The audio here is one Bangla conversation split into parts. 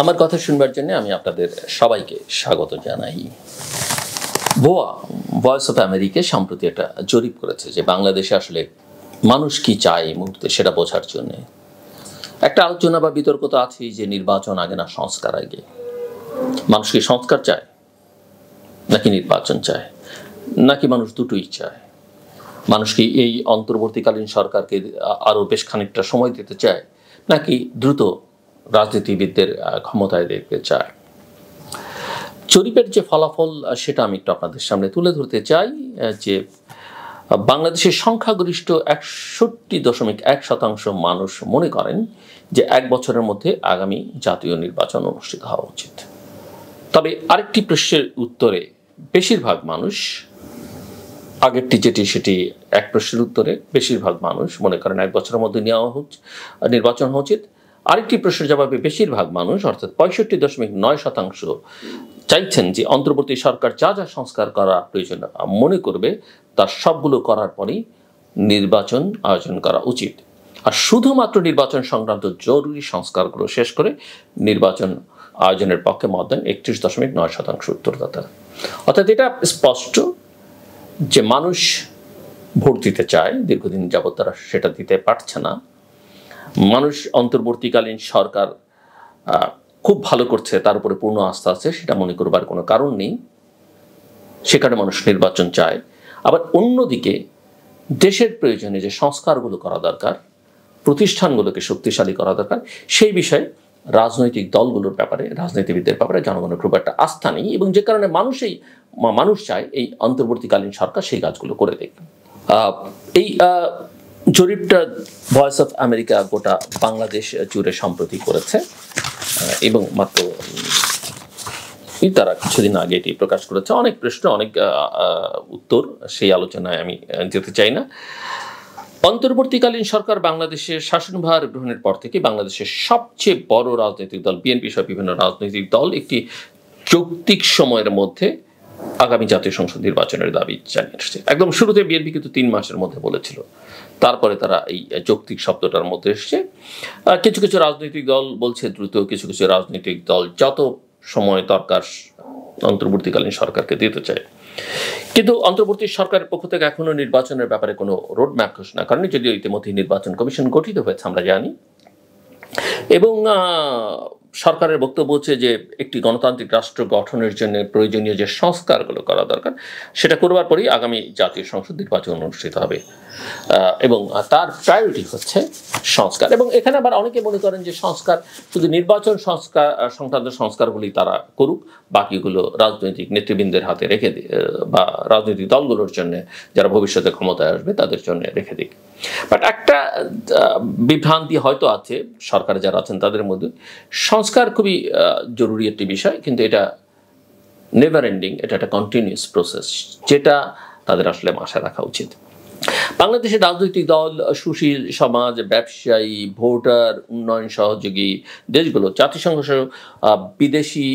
আমার কথা শুনবার জন্য আমি আপনাদের সবাইকে স্বাগত জানাই। ভয়েস অফ আমেরিকা সম্প্রতি একটা জরিপ করেছে যে বাংলাদেশে আসলে মানুষ কি চায় এই মুহূর্তে সেটা বোঝার জন্য। একটা আলোচনা বা বিতর্ক তো আছেই যে নির্বাচন আগে না সংস্কার আগে। মানুষ কি সংস্কার চায় নাকি নির্বাচন চায়, নাকি মানুষ দুটোই চায়? মানুষ কি এই অন্তর্বর্তীকালীন সরকারকে আরও বেশ খানিকটা সময় দিতে চায়, নাকি দ্রুত রাজনীতিবিদদের ক্ষমতায় দেখতে চায়? জরিপের যে ফলাফল সেটা আমি একটু আপনাদের সামনে তুলে ধরতে চাই যে বাংলাদেশের সংখ্যাগরিষ্ঠ 61.1% মানুষ মনে করেন যে 1 বছরের মধ্যে আগামী জাতীয় নির্বাচন অনুষ্ঠিত হওয়া উচিত। তবে আরেকটি প্রশ্নের উত্তরে বেশিরভাগ মানুষ, আগেরটি যেটি সেটি এক প্রশ্নের উত্তরে বেশিরভাগ মানুষ মনে করেন 1 বছরের মধ্যে নির্বাচন হওয়া উচিত। আরেকটি প্রশ্নের জবাবে বেশিরভাগ মানুষ অর্থাৎ 65.9% চাইছেন যে অন্তর্বর্তী সরকার যা যা সংস্কার করা প্রয়োজন মনে করবে তার সবগুলো করার পরেই নির্বাচন আয়োজন করা উচিত। আর শুধুমাত্র নির্বাচন সংক্রান্ত জরুরি সংস্কারগুলো শেষ করে নির্বাচন আয়োজনের পক্ষে মত দেন 31.9% উত্তরদাতা। অর্থাৎ এটা স্পষ্ট যে মানুষ ভোট দিতে চায়, দীর্ঘদিন যাবৎ তারা সেটা দিতে পারছে না। মানুষ অন্তর্বর্তীকালীন সরকার খুব ভালো করছে, তার উপরে পূর্ণ আস্থা আছে, সেটা মনে করবার কোনো কারণ নেই। সেখানে মানুষ নির্বাচন চায়। আবার অন্যদিকে দেশের প্রয়োজনে যে সংস্কারগুলো করা দরকার, প্রতিষ্ঠানগুলোকে শক্তিশালী করা দরকার, সেই বিষয়ে রাজনৈতিক দলগুলোর ব্যাপারে, রাজনীতিবিদদের ব্যাপারে জনগণের খুব একটা আস্থা নেই, এবং যে কারণে মানুষ চায় এই অন্তর্বর্তীকালীন সরকার সেই কাজগুলো করে দেখ। এই জরিপটা ভয়েস অফ আমেরিকা গোটা বাংলাদেশ জুড়ে সম্প্রতি করেছে এবং মাত্র তারা কিছুদিন আগে এটি প্রকাশ করেছে। অনেক প্রশ্ন, অনেক উত্তর, সেই আলোচনায় আমি যেতে চাই না। অন্তর্বর্তীকালীন সরকার বাংলাদেশের শাসনভার গ্রহণের পর থেকে বাংলাদেশের সবচেয়ে বড় রাজনৈতিক দল বিএনপি সহ বিভিন্ন রাজনৈতিক দল একটি যৌক্তিক সময়ের মধ্যে আগামী জাতীয় সংসদ নির্বাচনের দাবি জানিয়ে আসছে। একদম শুরুতে বিএনপি কিন্তু 3 মাসের মধ্যে বলেছিল, তারপরে তারা এই যৌক্তিক শব্দটার মধ্যে এসছে। কিছু কিছু রাজনৈতিক দল বলছে দ্রুত, কিছু কিছু রাজনৈতিক দল যত সময় দরকার অন্তর্বর্তীকালীন সরকারকে দিতে চায়। কিন্তু অন্তর্বর্তী সরকারের পক্ষ থেকে এখনো নির্বাচনের ব্যাপারে কোনো রোডম্যাপ ঘোষণা করেনি, যদিও ইতিমধ্যে নির্বাচন কমিশন গঠিত হয়েছে আমরা জানি। এবং সরকারের বক্তব্য হচ্ছে যে একটি গণতান্ত্রিক রাষ্ট্র গঠনের জন্য প্রয়োজনীয় যে সংস্কারগুলো করা দরকার সেটা করবার পরেই আগামী জাতীয় সংসদ নির্বাচন অনুষ্ঠিত হবে, এবং তার প্রায়োরিটি হচ্ছে সংস্কার। এবং এখানে আবার অনেকে মনে করেন যে সংস্কার শুধু নির্বাচন সংক্রান্ত সংস্কারগুলি তারা করুক, বাকিগুলো রাজনৈতিক নেতৃবৃন্দের হাতে রেখে দিক, বা রাজনৈতিক দলগুলোর জন্য যারা ভবিষ্যতে ক্ষমতায় আসবে তাদের জন্য রেখে দিক। বাট একটা বিভ্রান্তি হয়তো আছে সরকারে যারা আছেন তাদের মধ্যে, সংস্কার খুবই জরুরি একটি বিষয়, কিন্তু এটা নেভার এন্ডিং, এটা একটা কন্টিনিউয়াস প্রসেস, যেটা তাদের আসলে মাথায় রাখা উচিত। বাংলাদেশের রাজনৈতিক দল, সুশীল সমাজ, ব্যবসায়ী, ভোটার, উন্নয়ন সহযোগী দেশগুলো, জাতিসংঘ সহ বিদেশি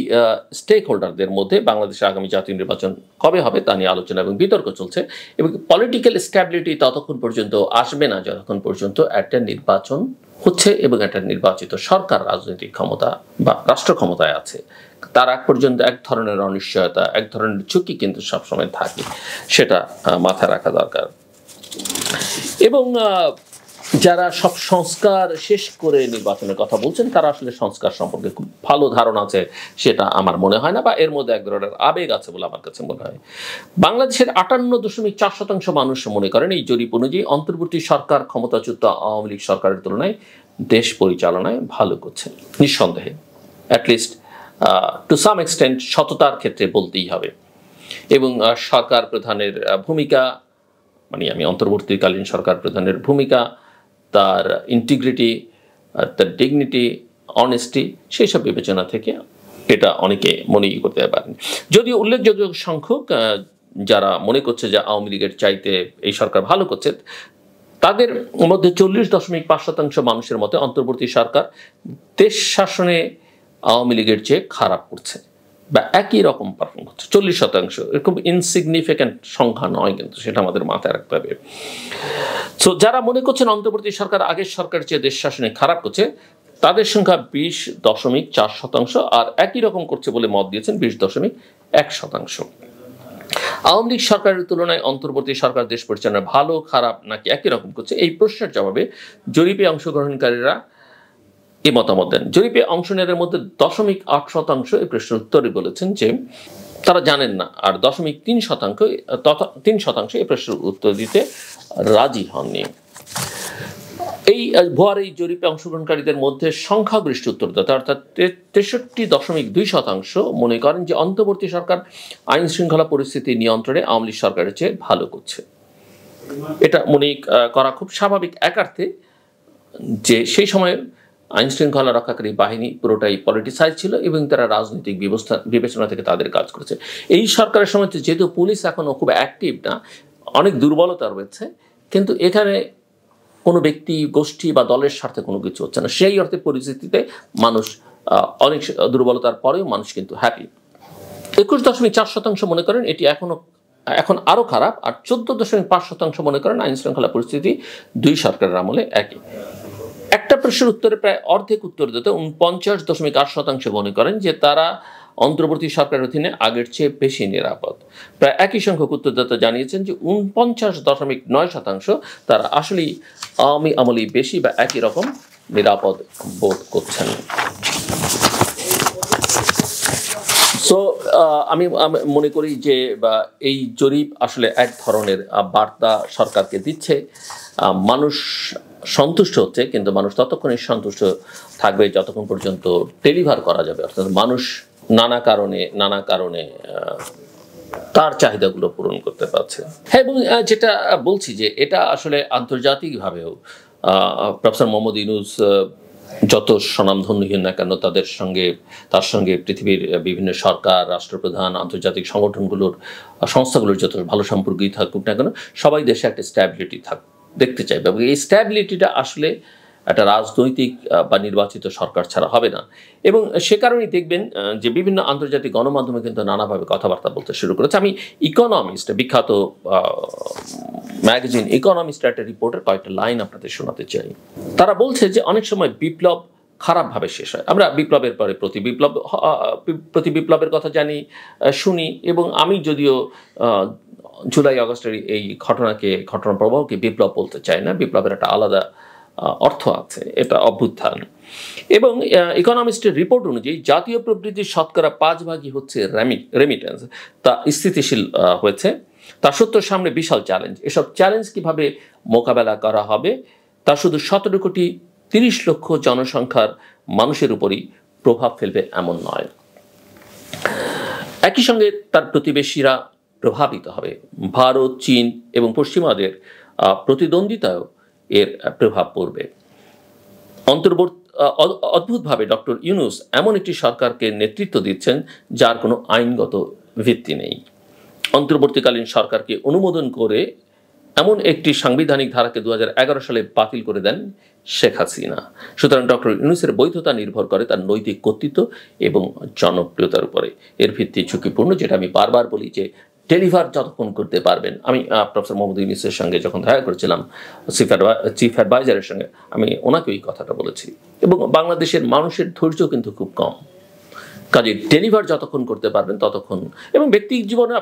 স্টেক হোল্ডারদের মধ্যে বাংলাদেশের আগামী জাতীয় নির্বাচন কবে হবে তা নিয়ে আলোচনা এবং বিতর্ক চলছে। এবং পলিটিক্যাল স্ট্যাবিলিটি ততক্ষণ পর্যন্ত আসবে না যতক্ষণ পর্যন্ত একটা নির্বাচন হচ্ছে এবং একটা নির্বাচিত সরকার রাজনৈতিক ক্ষমতা বা রাষ্ট্র ক্ষমতায় আছে। তার আগ পর্যন্ত এক ধরনের অনিশ্চয়তা, এক ধরনের ঝুঁকি কিন্তু সবসময় থাকে, সেটা মাথায় রাখা দরকার। এবং যারা সব সংস্কার শেষ করে নির্বাচনের কথা বলছেন তারা আসলে সংস্কার সম্পর্কে খুব ভালো ধারণা আছে সেটা আমার মনে হয় না, বা এর মধ্যে এক ধরনের আবেগ আছে বলে আমার কাছে মনে হয়। বাংলাদেশের 58.4% মানুষ মনে করেন এই জরিপ অনুযায়ী অন্তর্বর্তী সরকার ক্ষমতাচ্যুত আওয়ামী লীগ সরকারের তুলনায় দেশ পরিচালনায় ভালো করছে, নিঃসন্দেহে, অ্যাটলিস্ট টু সাম এক্সটেন্ট সততার ক্ষেত্রে বলতেই হবে। এবং সরকার প্রধানের ভূমিকা, মানে আমি অন্তর্বর্তীকালীন সরকার প্রধানের ভূমিকা, তার ইন্টিগ্রিটি, তার ডিগনিটি, অনেস্টি, সেই সব বিবেচনা থেকে এটা অনেকে মনেই করতে পারেন। যদিও উল্লেখযোগ্য সংখ্যক যারা মনে করছে যে আওয়ামী লীগের চাইতে এই সরকার ভালো করছে, তাদের মধ্যে 40.5% মানুষের মতে অন্তর্বর্তী সরকার দেশ শাসনে আওয়ামী লীগের চেয়ে খারাপ করছে বা একই রকম পারফর্ম করছে। 40%, এরকম ইনসিগনিফিক্যান্ট সংখ্যা নয়, কিন্তু সেটা আমাদের মাথায় রাখতে হবে। সো যারা মনে করছেন অন্তর্বর্তী সরকার আগের সরকারের চেয়ে দেশ শাসনে খারাপ করছে, তাদের সংখ্যা 20.4%, আর একই রকম করছে বলে মত দিয়েছেন 20.1%। আওয়ামী লীগ সরকারের তুলনায় অন্তর্বর্তী সরকার দেশ পরিচালনা ভালো, খারাপ নাকি একই রকম করছে, এই প্রশ্নের জবাবে জরিপে অংশগ্রহণকারীরা এই মতামত দেন। জরিপে অংশ নেওয়ার মধ্যে 0.8% এই প্রশ্নের উত্তরে বলেছেন যে তারা জানেন না, আর 3% এই প্রশ্নের উত্তর দিতে রাজি হননি। এই ভুয়ার এই জরিপে অংশগ্রহণকারীদের মধ্যে সংখ্যাগরিষ্ঠ উত্তরদাতা অর্থাৎ 63.2% মনে করেন যে অন্তর্বর্তী সরকার আইন শৃঙ্খলা পরিস্থিতি নিয়ন্ত্রণে আওয়ামী লীগ সরকারের চেয়ে ভালো করছে। এটা মনে করা খুব স্বাভাবিক একার্থে যে সেই সময়ে আইন শৃঙ্খলা রক্ষাকারী বাহিনী পুরোটাই পলিটিসাইজ ছিল এবং তারা রাজনৈতিক বিবেচনা থেকে তাদের কাজ করেছে। এই সরকারের সময় যেহেতু পুলিশ এখনো খুব অ্যাক্টিভ না, অনেক দুর্বলতা রয়েছে, কিন্তু এখানে কোনো ব্যক্তি, গোষ্ঠী বা দলের স্বার্থে কোনো কিছু হচ্ছে না। সেই অর্থে পরিস্থিতিতে মানুষ অনেক দুর্বলতার পরেও মানুষ কিন্তু হ্যাপি। 21.4% মনে করেন এটি এখন আরও খারাপ, আর 14.5% মনে করেন আইন শৃঙ্খলা পরিস্থিতি দুই সরকারের আমলে একই। একটা প্রশ্নের উত্তরে প্রায় অর্ধেক উত্তরদাতা 49.8% মনে করেন যে তারা অন্তর্বর্তী সরকারের অধীনে আগের চেয়ে বেশি নিরাপদ। প্রায় একই সংখ্যক উত্তরদাতা জানিয়েছেন যে 49.9% তারা আসলেই আওয়ামী আমলেই বেশি বা একই রকম নিরাপদ বোধ করছেন। সো আমি মনে করি যে এই জরিপ আসলে এক ধরনের বার্তা সরকারকে দিচ্ছে। মানুষ সন্তুষ্ট হচ্ছে, কিন্তু মানুষ ততক্ষণই সন্তুষ্ট থাকবে যতক্ষণ পর্যন্ত ডেলিভার করা যাবে, অর্থাৎ মানুষ নানা কারণে তার চাহিদাগুলো পূরণ করতে পারছে। হ্যাঁ, এবং যেটা বলছি যে এটা আসলে আন্তর্জাতিকভাবেও প্রফেসর মোহাম্মদ ইউনূস যত স্বনামধন্য হন না কেন, তার সঙ্গে পৃথিবীর বিভিন্ন সরকার, রাষ্ট্রপ্রধান, আন্তর্জাতিক সংস্থাগুলোর যত ভালো সম্পর্কই থাকুক না কেন, সবাই দেশে একটা স্ট্যাবিলিটি দেখতে চাইবে, এবং এই স্ট্যাবিলিটিটা আসলে একটা রাজনৈতিক বা নির্বাচিত সরকার ছাড়া হবে না। এবং সে কারণেই দেখবেন যে বিভিন্ন আন্তর্জাতিক গণমাধ্যমে কিন্তু নানাভাবে কথাবার্তা বলতে শুরু করেছে। আমি ইকোনমিস্ট, বিখ্যাত ম্যাগাজিন ইকোনমিস্টের একটা রিপোর্টের কয়েকটা লাইন আপনাদের শোনাতে চাই। তারা বলছে যে অনেক সময় বিপ্লব খারাপভাবে শেষ হয়। আমরা বিপ্লবের পরে প্রতি বিপ্লবের কথা শুনি, এবং আমি যদিও জুলাই আগস্টের এই ঘটনা প্রবাহকে বিপ্লব বলতে চাই না। বিপ্লবের একটা আলাদা অর্থ আছে, এটা অভ্যুত্থান। এবং ইকোনমিস্টের রিপোর্ট অনুযায়ী জাতীয় প্রবৃদ্ধির শতকরা 5% হচ্ছে রেমিটেন্স, তা স্থিতিশীল হয়েছে। তা সত্ত্বেও সামনে বিশাল চ্যালেঞ্জ। এসব চ্যালেঞ্জ কিভাবে মোকাবেলা করা হবে তা শুধু 17.30 কোটি জনসংখ্যার মানুষের উপরই প্রভাব ফেলবে এমন নয়, একই সঙ্গে তার প্রতিবেশীরা প্রভাবিত হবে। ভারত, চীন এবং পশ্চিমাদের প্রতিদ্বন্দ্বিতায়ও এর প্রভাব পড়বে। অদ্ভুতভাবে ডক্টর ইউনূস এমন একটি সরকারকে নেতৃত্ব দিচ্ছেন যার কোনো আইনগত ভিত্তি নেই। অন্তর্বর্তীকালীন সরকারকে অনুমোদন করে এমন একটি সাংবিধানিক ধারাকে 2011 সালে বাতিল করে দেন শেখ হাসিনা। সুতরাং ডক্টর ইউনূসের বৈধতা নির্ভর করে তার নৈতিক কর্তৃত্ব এবং জনপ্রিয়তার উপরে। এর ভিত্তি ঝুঁকিপূর্ণ, যেটা আমি বারবার বলি যে ডেলিভার যতক্ষণ করতে পারবেন। আমি প্রফেসর মোহাম্মদ ইউনূসের সঙ্গে যখন দেখা করেছিলাম, চিফ অ্যাডভাইজারের সঙ্গে, আমি ওনাকে এই কথাটা বলেছি। এবং বাংলাদেশের মানুষের ধৈর্য কিন্তু খুব কম, কাজে ডেলিভার যতক্ষণ করতে পারবেন ততক্ষণ। এবং ব্যক্তিগত জীবনে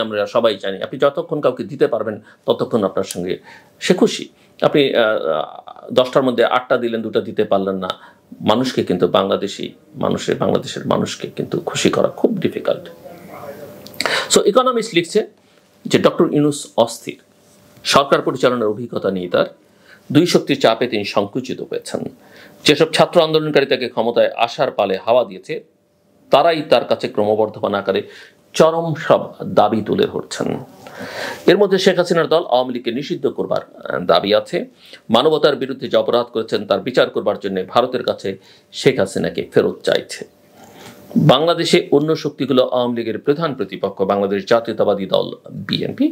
আমরা সবাই জানি, আপনি যতক্ষণ কাউকে দিতে পারবেন ততক্ষণ আপনার সঙ্গে সে খুশি। আপনি 10টার মধ্যে 8টা দিলেন, 2টা দিতে পারলেন না, মানুষকে কিন্তু বাংলাদেশের মানুষকে কিন্তু খুশি করা খুব ডিফিকাল্ট। সো ইকোনমিস্ট লিখছে যে ডক্টর ইউনূস অস্থির, সরকার পরিচালনার অভিজ্ঞতা নেই তার, দুই শক্তির চাপে তিনি সংকুচিত হয়েছেন। যেসব ছাত্র আন্দোলনকারী তাকে ক্ষমতায় আসার পালে হাওয়া দিয়েছে, তারাই তার কাছে ক্রমবর্ধমান আকারে চরম সব দাবি তুলে ধরছেন। এর মধ্যে শেখ হাসিনার দল আওয়ামী লীগকে নিষিদ্ধ করবার দাবি আছে। মানবতার বিরুদ্ধে যে অপরাধ করেছেন তার বিচার করবার জন্য ভারতের কাছে শেখ হাসিনাকে ফেরত চাইছে। বাংলাদেশে অন্য শক্তিগুলো আওয়ামী লীগের প্রধান প্রতিপক্ষ বাংলাদেশ জাতীয়তাবাদী দল বিএনপি,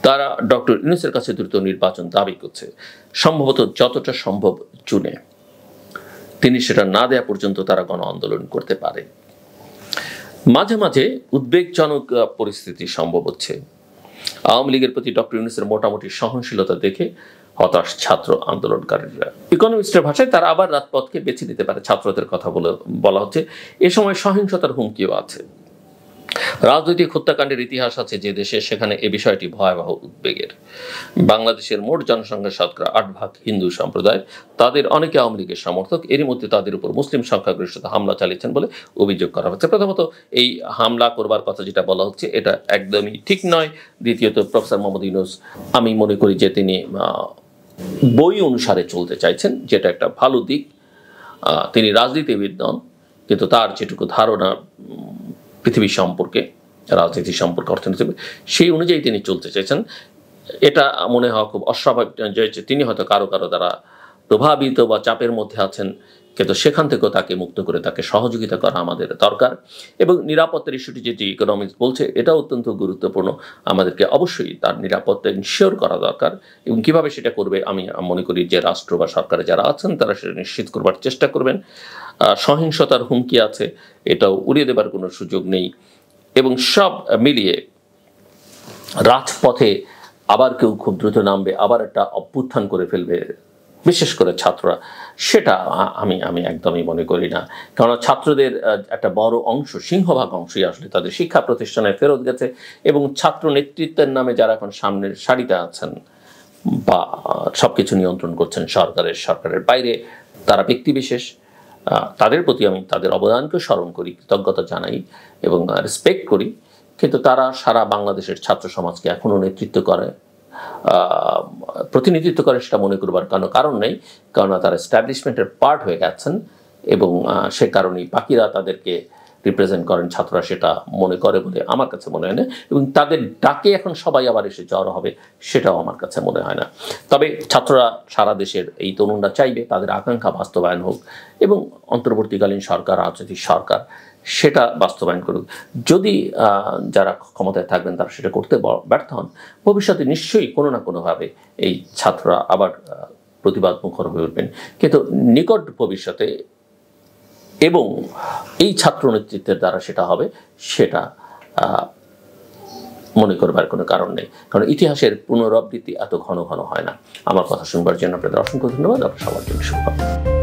তারা ডক্টর ইউনূসের কাছে দ্রুত নির্বাচন দাবি করছে, সম্ভবত যতটা সম্ভব জুনে। তিনি সেটা না দেয়া পর্যন্ত তারা গণ আন্দোলন করতে পারে। মাঝে মাঝে উদ্বেগজনক পরিস্থিতি সম্ভব হচ্ছে। আওয়ামী লীগের প্রতি ডক্টর ইউনূসের মোটামুটি সহনশীলতা দেখে হতাশ ছাত্র আন্দোলনকারীরা। ইকোনমিস্টের ভাষায় তারা আবার রাজপথকে বেছে নিতে পারে, ছাত্রদের কথা বলা হচ্ছে। এ সময় সহিংসতার হুমকিও আছে। রাজনৈতিক হত্যাকাণ্ডের ইতিহাস আছে যে দেশে, সেখানে এ বিষয়টি ভয়াবহ উদ্বেগের। বাংলাদেশের মোট জনসংখ্যার শতকরা 8% হিন্দু সম্প্রদায়, তাদের অনেকে আওয়ামী লীগের সমর্থক। এরই মধ্যে তাদের উপর মুসলিম সংখ্যাগরিষ্ঠতা হামলা চালিয়েছেন বলে অভিযোগ করা হচ্ছে। প্রথমত এই হামলা করবার কথা যেটা বলা হচ্ছে এটা একদমই ঠিক নয়। দ্বিতীয়ত প্রফেসর মোহাম্মদ ইউনূস আমি মনে করি যে তিনি বই অনুসারে চলতে চাইছেন, যেটা একটা ভালো দিক। তিনি রাজনীতিবিদ নন, কিন্তু তার যেটুকু ধারণা পৃথিবী সম্পর্কে, রাজনীতি সম্পর্কে, অর্থনীতি, সেই অনুযায়ী তিনি চলতে চাইছেন। এটা মনে হয় খুব অস্বাভাবিক যে তিনি হয়তো কারো দ্বারা প্রভাবিত বা চাপের মধ্যে আছেন, কিন্তু সেখান থেকেও তাকে মুক্ত করে তাকে সহযোগিতা করা আমাদের দরকার। এবং নিরাপত্তার ইস্যুটি যেটি ইকোনমিক্স বলছে, এটা অত্যন্ত গুরুত্বপূর্ণ। আমাদেরকে অবশ্যই তার নিরাপত্তা ইনশিওর করা দরকার। এবং কীভাবে সেটা করবে, আমি মনে করি যে রাষ্ট্র বা সরকারে যারা আছেন তারা সেটা নিশ্চিত করবার চেষ্টা করবেন। সহিংসতার হুমকি আছে, এটাও উড়িয়ে দেবার কোনো সুযোগ নেই। এবং সব মিলিয়ে রাজপথে আবার কেউ খুব দ্রুত নামবে, আবার একটা অভ্যুত্থান করে ফেলবে, বিশেষ করে ছাত্ররা, সেটা আমি একদমই মনে করি না। কারণ ছাত্রদের একটা বড় অংশ, সিংহভাগ অংশই আসলে তাদের শিক্ষা প্রতিষ্ঠানে ফেরত গেছে। এবং ছাত্র নেতৃত্বের নামে যারা এখন সামনের সারিতে আছেন বা সবকিছু নিয়ন্ত্রণ করছেন সরকারের বাইরে, তারা ব্যক্তিবিশেষ। তাদের প্রতি আমি তাদের অবদানকে স্মরণ করি, কৃতজ্ঞতা জানাই এবং রেসপেক্ট করি। কিন্তু তারা সারা বাংলাদেশের ছাত্র সমাজকে এখনও প্রতিনিধিত্ব করে সেটা মনে করবার কোনো কারণ নেই। কেননা তারা এস্টাবলিশমেন্টের পার্ট হয়ে গেছেন এবং সে কারণেই বাকিরা তাদেরকে রিপ্রেজেন্ট করেন, ছাত্ররা সেটা মনে করে বলে আমার কাছে মনে হয় না। এবং তাদের ডাকে এখন সবাই আবার এসে জড়ো হবে, সেটাও আমার কাছে মনে হয় না। তবে ছাত্ররা, সারা দেশের এই তরুণরা চাইবে তাদের আকাঙ্ক্ষা বাস্তবায়ন হোক এবং অন্তর্বর্তীকালীন সরকার, রাজনৈতিক সরকার সেটা বাস্তবায়ন করুক। যদি যারা ক্ষমতায় থাকবেন তারা সেটা করতে ব্যর্থ হন, ভবিষ্যতে নিশ্চয়ই কোনো না কোনোভাবে এই ছাত্ররা আবার প্রতিবাদ মুখর হয়ে উঠবেন। কিন্তু নিকট ভবিষ্যতে এবং এই ছাত্র নেতৃত্বের দ্বারা সেটা হবে, সেটা মনে করবার কোনো কারণ নেই। কারণ ইতিহাসের পুনরাবৃত্তি এত ঘন ঘন হয় না। আমার কথা শুনবার জন্য আপনাদের অসংখ্য ধন্যবাদ। আপনার সবার জন্য শুভকামনা।